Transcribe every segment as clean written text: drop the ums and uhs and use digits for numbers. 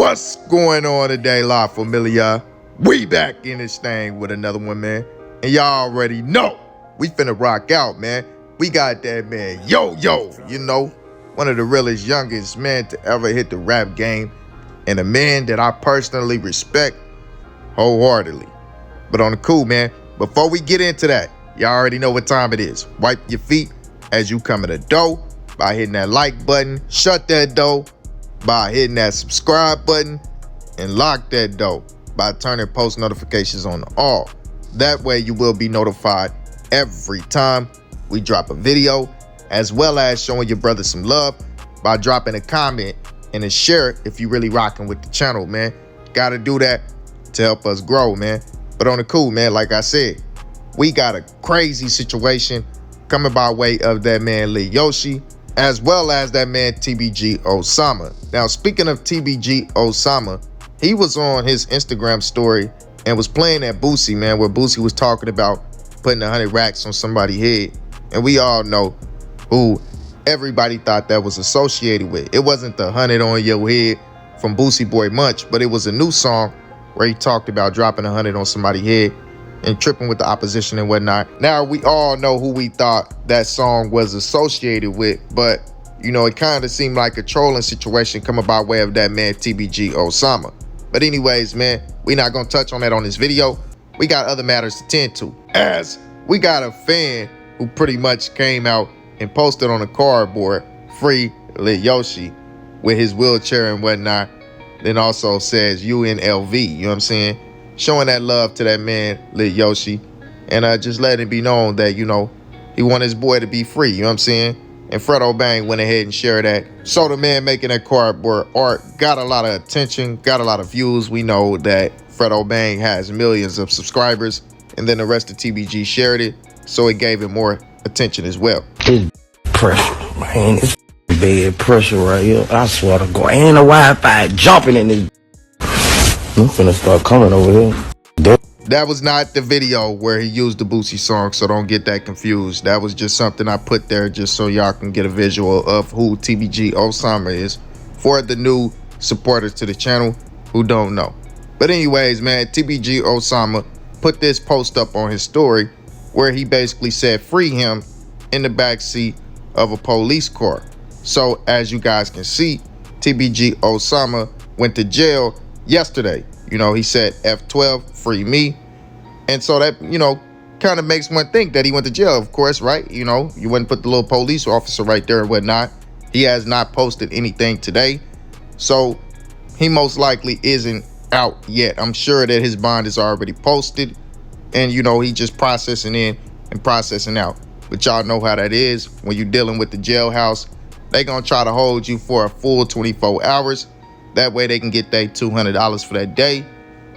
What's going on today, La Familia? We back in this thing with another one, man. And y'all already know we finna rock out, man. We got that man, you know, one of the realest, youngest men to ever hit the rap game, and a man that I personally respect wholeheartedly. But on the cool, man, before we get into that, y'all already know what time it is. Wipe your feet as you come in the door by hitting that like button, shut that door by hitting that subscribe button, and lock that door by turning post notifications on all. That way you will be notified every time we drop a video, as well as showing your brother some love by dropping a comment and a share if you really rocking with the channel, man. Gotta do that to help us grow, man. But on the cool, man, like I said, we got a crazy situation coming by way of that man Yoshi, as well as that man TBG Osama. Now, speaking of TBG Osama, he was on his Instagram story and was playing that Boosie, man, where Boosie was talking about putting 100 racks on somebody's head. And we all know who everybody thought that was associated with. It wasn't the 100 on your head from Boosie Boy Munch, but it was a new song where he talked about dropping 100 on somebody's head and tripping with the opposition and whatnot. Now, we all know who we thought that song was associated with, but, you know, it kind of seemed like a trolling situation coming by way of that man TBG Osama. But anyways, man, we're not going to touch on that on this video. We got other matters to tend to, as we got a fan who pretty much came out and posted on a cardboard, "Free Yoshi," with his wheelchair and whatnot. Then also says UNLV, you know what I'm saying? Showing that love to that man, Yoshi, and just letting it be known that, you know, he want his boy to be free, you know what I'm saying? And Fredo Bang went ahead and shared that. So the man making that cardboard art got a lot of attention, got a lot of views. We know that Fredo Bang has millions of subscribers, and then the rest of TBG shared it, so it gave him more attention as well. It's pressure, man. It's bad pressure right here. I swear to God. And the Wi-Fi jumping in this. I'm finna start coming over here. That was not the video where he used the Boosie song, so don't get that confused. That was just something I put there just so y'all can get a visual of who TBG Osama is for the new supporters to the channel who don't know. But anyways, man, TBG Osama put this post up on his story where he basically said free him in the backseat of a police car. So as you guys can see, TBG Osama went to jail yesterday. You know, he said F12, free me. And so that, you know, kind of makes one think that he went to jail, of course, right? You know, you wouldn't put the little police officer right there and whatnot. He has not posted anything today. So he most likely isn't out yet. I'm sure that his bond is already posted. And, you know, he just processing in and processing out. But y'all know how that is when you're dealing with the jailhouse. They gonna try to hold you for a full 24 hours. That way they can get their $200 for that day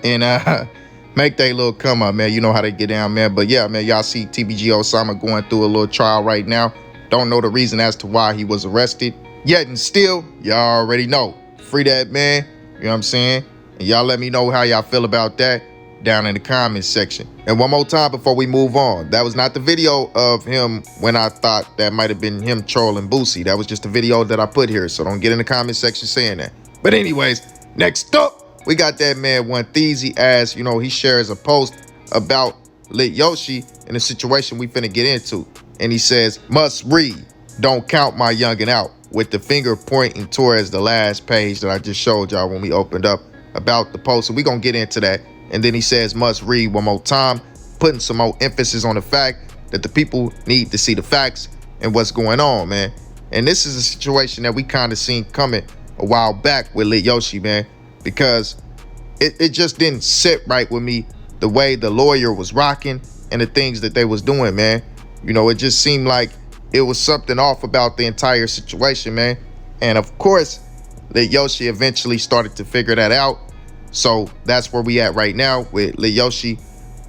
and make their little come up, man. You know how they get down, man. But yeah, man, y'all see TBG Osama going through a little trial right now. Don't know the reason as to why he was arrested yet, and still, y'all already know. Free that man, you know what I'm saying? And y'all let me know how y'all feel about that down in the comments section. And one more time before we move on, that was not the video of him when I thought that might have been him trolling Boosie. That was just a video that I put here, so don't get in the comment section saying that. But anyways, next up, we got that man One Theezy, as you know, he shares a post about Yoshi in a situation we finna get into. And he says, "Must read, don't count my youngin' out," with the finger pointing towards the last page that I just showed y'all when we opened up about the post. So we gonna get into that. And then he says, "Must read" one more time, putting some more emphasis on the fact that the people need to see the facts and what's going on, man. And this is a situation that we kind of seen coming a while back with Yoshi, man, because it just didn't sit right with me the way the lawyer was rocking and the things that they was doing, man. You know, it just seemed like it was something off about the entire situation, man. And of course, Yoshi eventually started to figure that out. So that's where we at right now with Yoshi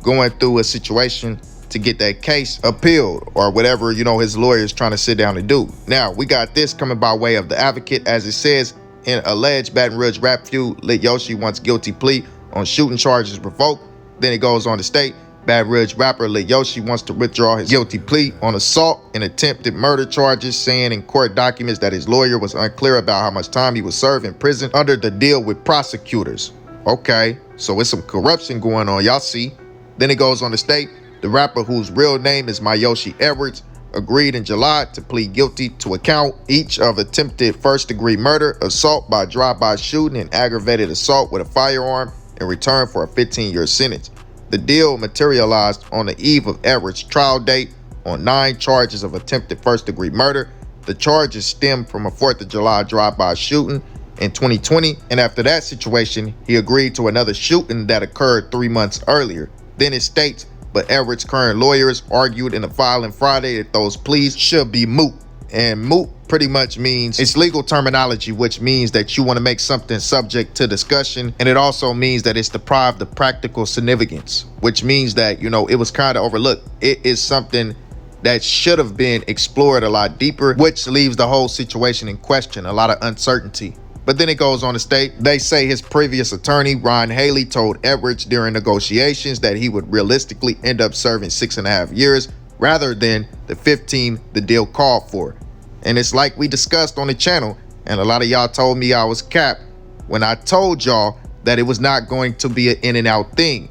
going through a situation to get that case appealed or whatever, you know, his lawyer is trying to sit down and do. Now, we got this coming by way of the Advocate, as it says, in alleged Baton Rouge rap feud, Yoshi wants guilty plea on shooting charges revoked. Then it goes on to state, Baton Rouge rapper Lil Yoshi wants to withdraw his guilty plea on assault and attempted murder charges, saying in court documents that his lawyer was unclear about how much time he would serve in prison under the deal with prosecutors. Okay, so it's some corruption going on, y'all see. Then it goes on to state, the rapper, whose real name is Yoshi Edwards, agreed in July to plead guilty to a count each of attempted first-degree murder, assault by drive-by shooting, and aggravated assault with a firearm in return for a 15-year sentence. The deal materialized on the eve of Edwards' trial date on 9 charges of attempted first-degree murder. The charges stemmed from a 4th of July drive-by shooting in 2020, and after that situation, he agreed to another shooting that occurred 3 months earlier. Then it states, but Edwards' current lawyers argued in a filing Friday that those pleas should be moot. And moot pretty much means, it's legal terminology, which means that you want to make something subject to discussion, and it also means that it's deprived of practical significance, which means that, it was kind of overlooked. It is something that should have been explored a lot deeper, which leaves the whole situation in question, a lot of uncertainty. But then it goes on to state, they say his previous attorney, Ron Haley, told Edwards during negotiations that he would realistically end up serving 6.5 years rather than the 15 the deal called for. And it's like we discussed on the channel, and a lot of y'all told me I was capped when I told y'all that it was not going to be an in and out thing.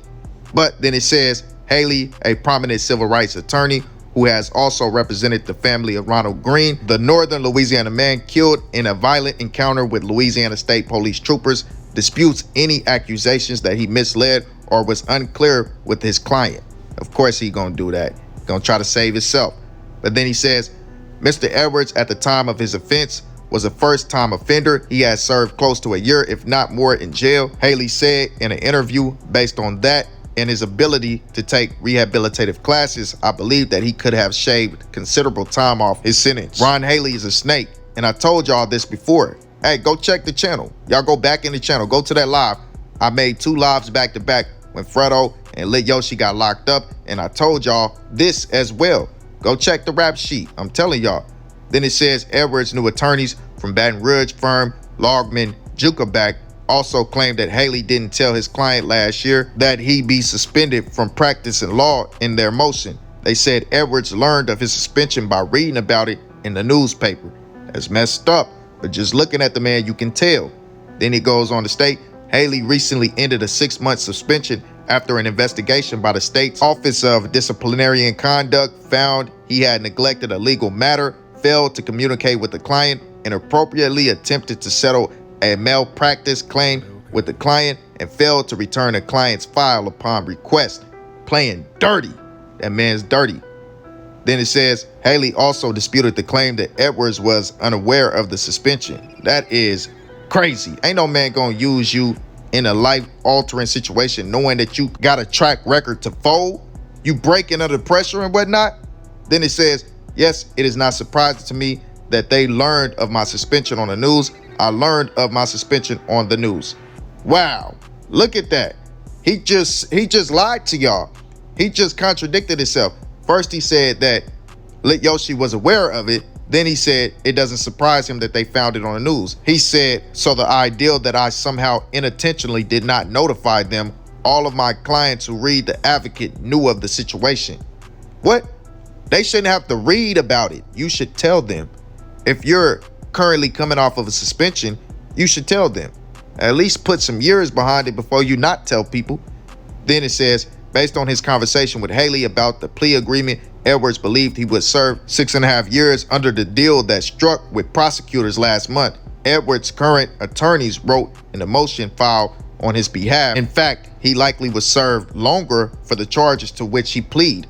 But then it says, Haley, a prominent civil rights attorney who has also represented the family of Ronald Green, the northern Louisiana man killed in a violent encounter with Louisiana State Police troopers, disputes any accusations that he misled or was unclear with his client. Of course he gonna do that. Gonna try to save himself. But then he says, Mr. Edwards, at the time of his offense, was a first-time offender. He has served close to a year, if not more, in jail. Haley said in an interview, based on that and his ability to take rehabilitative classes, I believe that he could have shaved considerable time off his sentence. Ron Haley is a snake, and I told y'all this before. Hey, go check the channel. Y'all go back in the channel. Go to that live. I made 2 lives back-to-back when Fredo and Lil Yoshi got locked up, and I told y'all this as well. Go check the rap sheet. I'm telling y'all. Then it says Edwards' new attorneys from Baton Rouge firm Logman Jukaback also claimed that Haley didn't tell his client last year that he be suspended from practicing law in their motion. They said Edwards learned of his suspension by reading about it in the newspaper. That's messed up, but just looking at the man, you can tell. Then he goes on to state, Haley recently ended a 6-month suspension after an investigation by the state's Office of Disciplinary Conduct found he had neglected a legal matter, failed to communicate with the client, inappropriately attempted to settle a malpractice claim with the client, and failed to return the client's file upon request. Playing dirty. That man's dirty. Then it says, Haley also disputed the claim that Edwards was unaware of the suspension. That is crazy. Ain't no man gonna use you in a life-altering situation knowing that you got a track record to fold. You breaking under pressure and whatnot. Then it says, yes, it is not surprising to me that they learned of my suspension on the news. I learned of my suspension on the news. Wow, look at that. He just lied to y'all. He just contradicted himself. First he said that Lil Yoshi was aware of it. Then he said it doesn't surprise him that they found it on the news. He said, so the idea that I somehow unintentionally did not notify them, all of my clients who read The Advocate knew of the situation. What? They shouldn't have to read about it. You should tell them. If you're currently coming off of a suspension, you should tell them. At least put some years behind it before you not tell people. Then it says, based on his conversation with Haley about the plea agreement, Edwards believed he would serve 6.5 years under the deal that struck with prosecutors last month. Edwards' current attorneys wrote in a motion filed on his behalf. In fact, he likely was served longer for the charges to which he pleaded.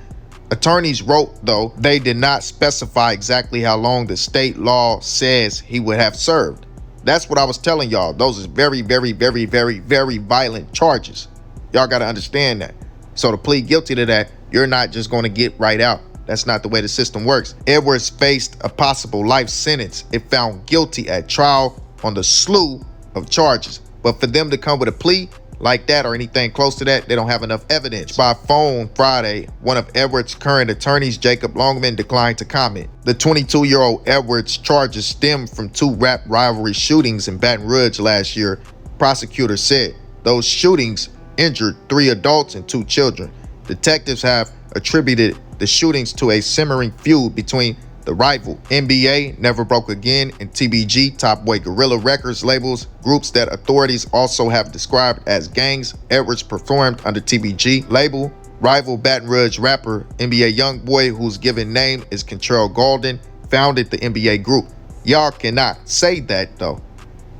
Attorneys wrote, though, they did not specify exactly how long the state law says he would have served. That's what I was telling y'all. Those are very, very, very, very, very violent charges. Y'all got to understand that. So to plead guilty to that, you're not just going to get right out. That's not the way the system works. Edwards faced a possible life sentence if found guilty at trial on the slew of charges. But for them to come with a plea like that or anything close to that, they don't have enough evidence. By phone Friday, one of Edwards' current attorneys, Jacob Longman, declined to comment. The 22-year-old Edwards' charges stem from 2 rap rivalry shootings in Baton Rouge last year. Prosecutors said those shootings injured 3 adults and 2 children. Detectives have attributed the shootings to a simmering feud between the rival NBA, Never Broke Again, and TBG, Top Boy Guerrilla Records labels, groups that authorities also have described as gangs. Edwards performed under TBG label. Rival Baton Rouge rapper NBA Youngboy, whose given name is Contrell Golden, founded the NBA group. Y'all cannot say that though.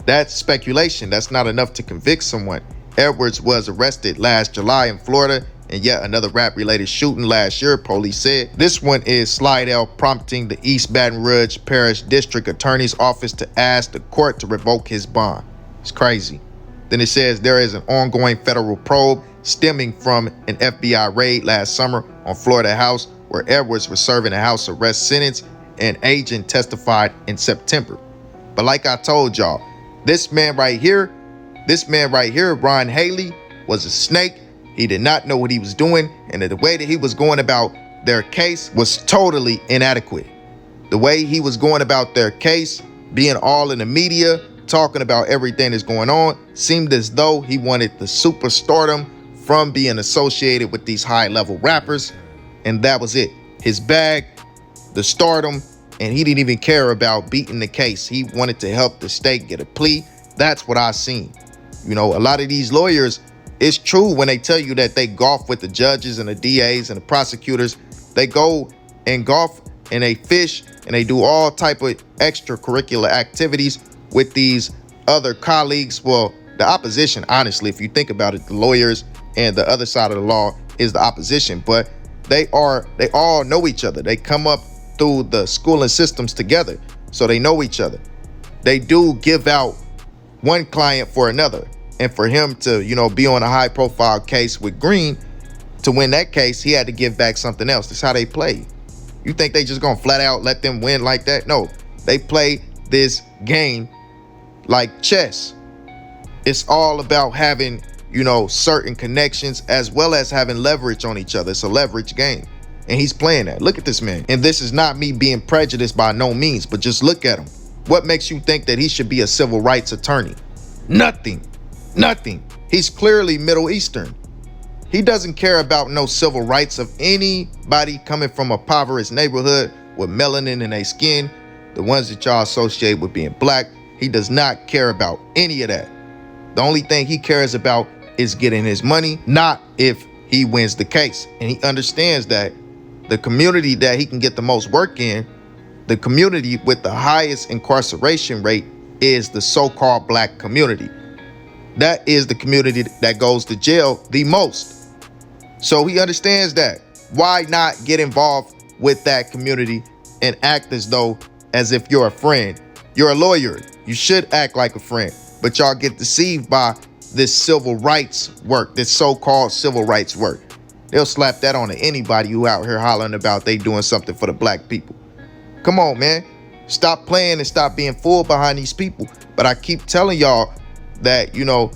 That's speculation. That's not enough to convict someone. Edwards was arrested last July in Florida in yet another rap-related shooting last year, police said. This one is Slidell, prompting the East Baton Rouge Parish District Attorney's Office to ask the court to revoke his bond. It's crazy. Then it says there is an ongoing federal probe stemming from an FBI raid last summer on Florida House, where Edwards was serving a house arrest sentence. An agent testified in September. But like I told y'all, this man right here, Ron Haley, was a snake. He did not know what he was doing, and the way that he was going about their case was totally inadequate. The way he was going about their case, being all in the media, talking about everything that's going on, seemed as though he wanted the superstardom from being associated with these high-level rappers, and that was it. His bag, the stardom, and he didn't even care about beating the case. He wanted to help the state get a plea. That's what I seen. You know, a lot of these lawyers, it's true when they tell you that they golf with the judges and the DAs and the prosecutors. They go and golf and they fish and they do all type of extracurricular activities with these other colleagues. Well, the opposition, honestly, if you think about it, the lawyers and the other side of the law is the opposition, but they all know each other. They come up through the schooling systems together, so they know each other. They do give out one client for another. And for him to, you know, be on a high profile case with Green, to win that case, he had to give back something else. That's how they play. You think they just gonna flat out let them win like that? No, they play this game like chess. It's all about having, you know, certain connections as well as having leverage on each other. It's a leverage game. And he's playing that. Look at this man. And this is not me being prejudiced by no means, but just look at him. What makes you think that he should be a civil rights attorney? Nothing. He's clearly Middle Eastern. He doesn't care about no civil rights of anybody coming from a impoverished neighborhood with melanin in their skin, the ones that y'all associate with being black. He does not care about any of that. The only thing he cares about is getting his money, not if he wins the case. And he understands that the community that he can get the most work in, the community with the highest incarceration rate, is the so-called black community. That is the community that goes to jail the most. So he understands that. Why not get involved with that community and act as though as if you're a friend? You're a lawyer. You should act like a friend. But y'all get deceived by this civil rights work, this so-called civil rights work. They'll slap that on to anybody who out here hollering about they doing something for the black people. Come on, man. Stop playing and stop being fooled behind these people. But I keep telling y'all that, you know,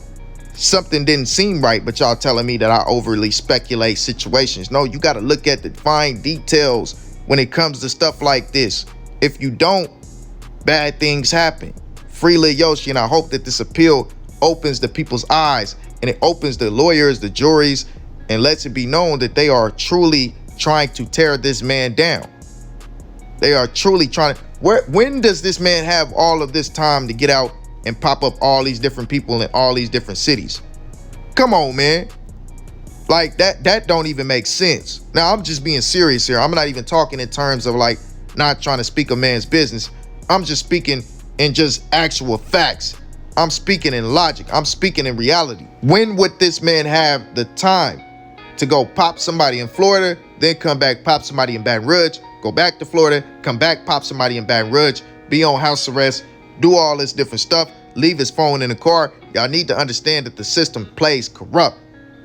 something didn't seem right, but y'all telling me that I overly speculate situations. No, you got to look at the fine details when it comes to stuff like this. If you don't, bad things happen. Free Lil Yoshi, and I hope that this appeal opens the people's eyes and it opens the lawyers, the juries, and lets it be known that they are truly trying to tear this man down. They are truly trying to. When does this man have all of this time to get out and pop up all these different people in all these different cities? Come on, man. Like that don't even make sense. Now, I'm just being serious here. I'm not even talking in terms of like not trying to speak a man's business. I'm just speaking in just actual facts. I'm speaking in logic. I'm speaking in reality. When would this man have the time to go pop somebody in Florida, then come back, pop somebody in Baton Rouge, go back to Florida, come back, pop somebody in Baton Rouge, be on house arrest, do all this different stuff, leave his phone in the car? Y'all need to understand that the system plays corrupt.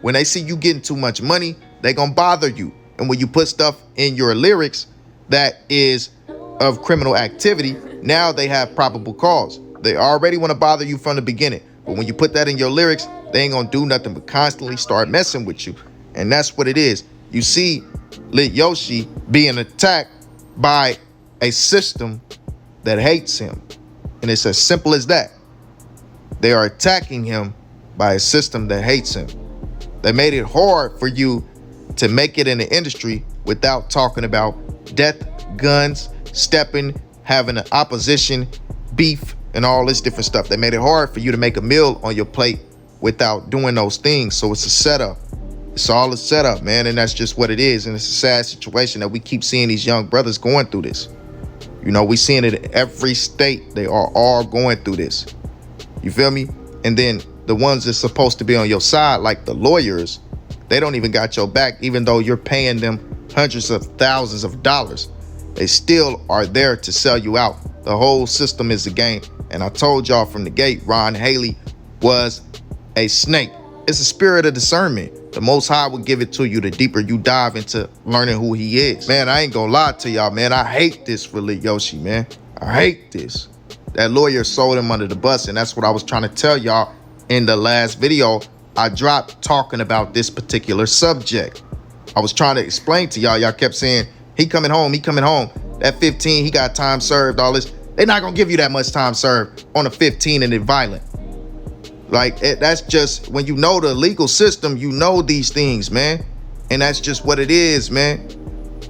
When they see you getting too much money, they gonna bother you. And when you put stuff in your lyrics that is of criminal activity, now they have probable cause. They already want to bother you from the beginning. But when you put that in your lyrics, they ain't gonna do nothing but constantly start messing with you. And that's what it is. You see Lil Yoshi being attacked by a system that hates him. And it's as simple as that. They are attacking him by a system that hates him. They made it hard for you to make it in the industry without talking about death, guns, stepping, having an opposition, beef, and all this different stuff. They made it hard for you to make a meal on your plate without doing those things. So it's a setup. It's all a setup, man, and that's just what it is. And it's a sad situation that we keep seeing these young brothers going through this. You know, we seeing it in every state. They are all going through this. You feel me? And then the ones that's supposed to be on your side, like the lawyers, they don't even got your back, even though you're paying them hundreds of thousands of dollars. They still are there to sell you out. The whole system is a game. And I told y'all from the gate, Ron Haley was a snake. It's a spirit of discernment. The Most High will give it to you the deeper you dive into learning who he is. Man, I ain't gonna lie to y'all, man. I hate this for Lil Yoshi, man. I hate this. That lawyer sold him under the bus, and that's what I was trying to tell y'all in the last video I dropped talking about this particular subject. I was trying to explain to y'all. Y'all kept saying, he coming home, he coming home. That 15, he got time served, all this. They're not gonna give you that much time served on a 15 and it violent. Like, that's just, when you know the legal system, you know these things, man. And that's just what it is, man.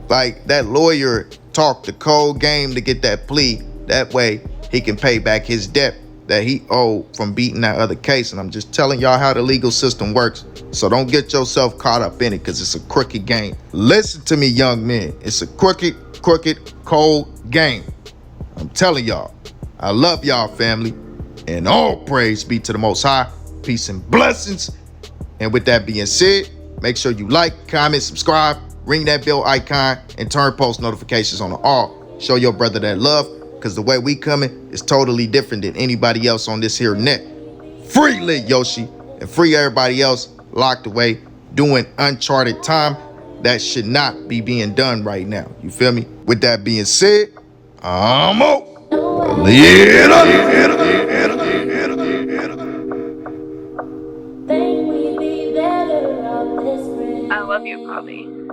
Like, that lawyer talked the cold game to get that plea. That way, he can pay back his debt that he owed from beating that other case. And I'm just telling y'all how the legal system works. So don't get yourself caught up in it, because it's a crooked game. Listen to me, young men. It's a crooked, cold game. I'm telling y'all. I love y'all, family. And all praise be to the Most High. Peace and blessings. And with that being said, make sure you like, comment, subscribe, ring that bell icon, and turn post notifications on the all. Show your brother that love, because the way we coming is totally different than anybody else on this here net. Free Lil Yoshi, and free everybody else locked away doing uncharted time that should not be being done right now. You feel me? With that being said, I'm out. I love you, Bobby.